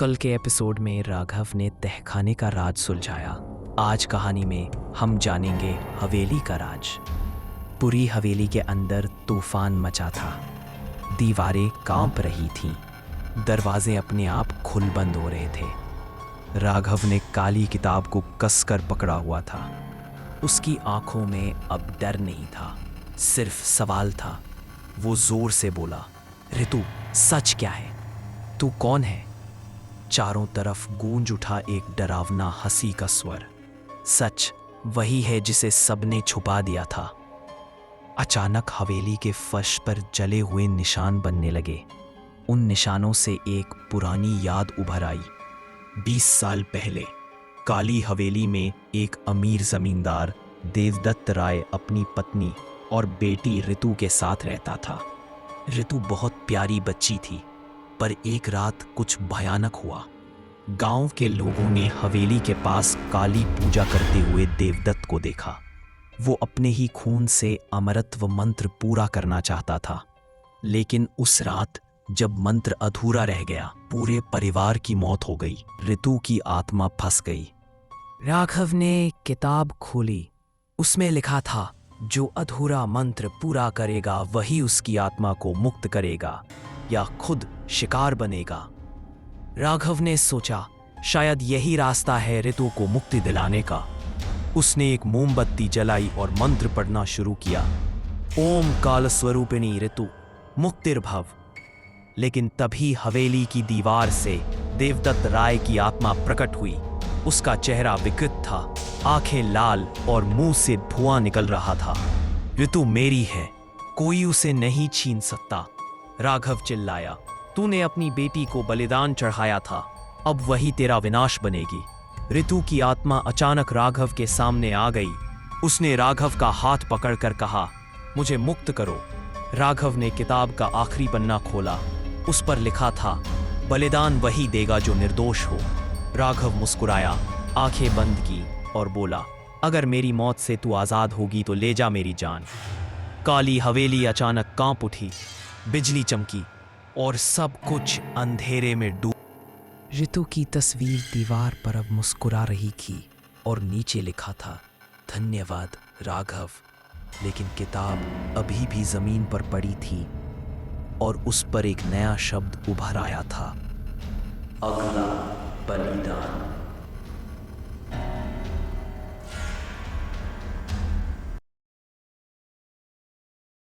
कल के एपिसोड में राघव ने तहखाने का राज सुलझाया। आज कहानी में हम जानेंगे हवेली का राज। पूरी हवेली के अंदर तूफान मचा था। दीवारें कांप रही थीं, दरवाजे अपने आप खुल बंद हो रहे थे। राघव ने काली किताब को कसकर पकड़ा हुआ था। उसकी आंखों में अब डर नहीं था, सिर्फ सवाल था। वो जोर से बोला, ऋतु, सच क्या है? तू कौन है? चारों तरफ गूंज उठा एक डरावना हंसी का स्वर। सच वही है जिसे सबने छुपा दिया था। अचानक हवेली के फर्श पर जले हुए निशान बनने लगे। उन निशानों से एक पुरानी याद उभर आई। 20 साल पहले काली हवेली में एक अमीर जमींदार देवदत्त राय अपनी पत्नी और बेटी ऋतु के साथ रहता था। ऋतु बहुत प्यारी बच्ची थी, पर एक रात कुछ भयानक हुआ। गांव के लोगों ने हवेली के पास काली पूजा करते हुए देवदत्त को देखा। वो अपने ही खून से अमरत्व मंत्र पूरा करना चाहता था, लेकिन उस रात जब मंत्र अधूरा रह गया, पूरे परिवार की मौत हो गई। ऋतु की आत्मा फंस गई। राघव ने किताब खोली। उसमें लिखा था, जो अधूरा मंत्र पूरा करेगा वही उसकी आत्मा को मुक्त करेगा या खुद शिकार बनेगा। राघव ने सोचा, शायद यही रास्ता है ऋतु को मुक्ति दिलाने का। उसने एक मोमबत्ती जलाई और मंत्र पढ़ना शुरू किया, ओम काल स्वरूपिणी ऋतु मुक्तिर्भव। लेकिन तभी हवेली की दीवार से देवदत्त राय की आत्मा प्रकट हुई। उसका चेहरा विकृत था, आंखें लाल और मुंह से धुआं निकल रहा था। ऋतु मेरी है, कोई उसे नहीं छीन सकता। राघव चिल्लाया, तूने अपनी बेटी को बलिदान चढ़ाया था, अब वही तेरा विनाश बनेगी। ऋतु की आत्मा अचानक राघव के सामने आ गई। उसने राघव का हाथ पकड़कर कहा, मुझे मुक्त करो। राघव ने किताब का आखिरी पन्ना खोला। उस पर लिखा था, बलिदान वही देगा जो निर्दोष हो। राघव मुस्कुराया, आंखें बंद की और बोला, अगर मेरी मौत से तू आजाद होगी तो ले जा मेरी जान। काली हवेली अचानक कांप उठी, बिजली चमकी और सब कुछ अंधेरे में डूब। ऋतु की तस्वीर दीवार पर अब मुस्कुरा रही थी और नीचे लिखा था, धन्यवाद राघव। लेकिन किताब अभी भी जमीन पर पड़ी थी और उस पर एक नया शब्द उभर आया था, अगला बलिदान।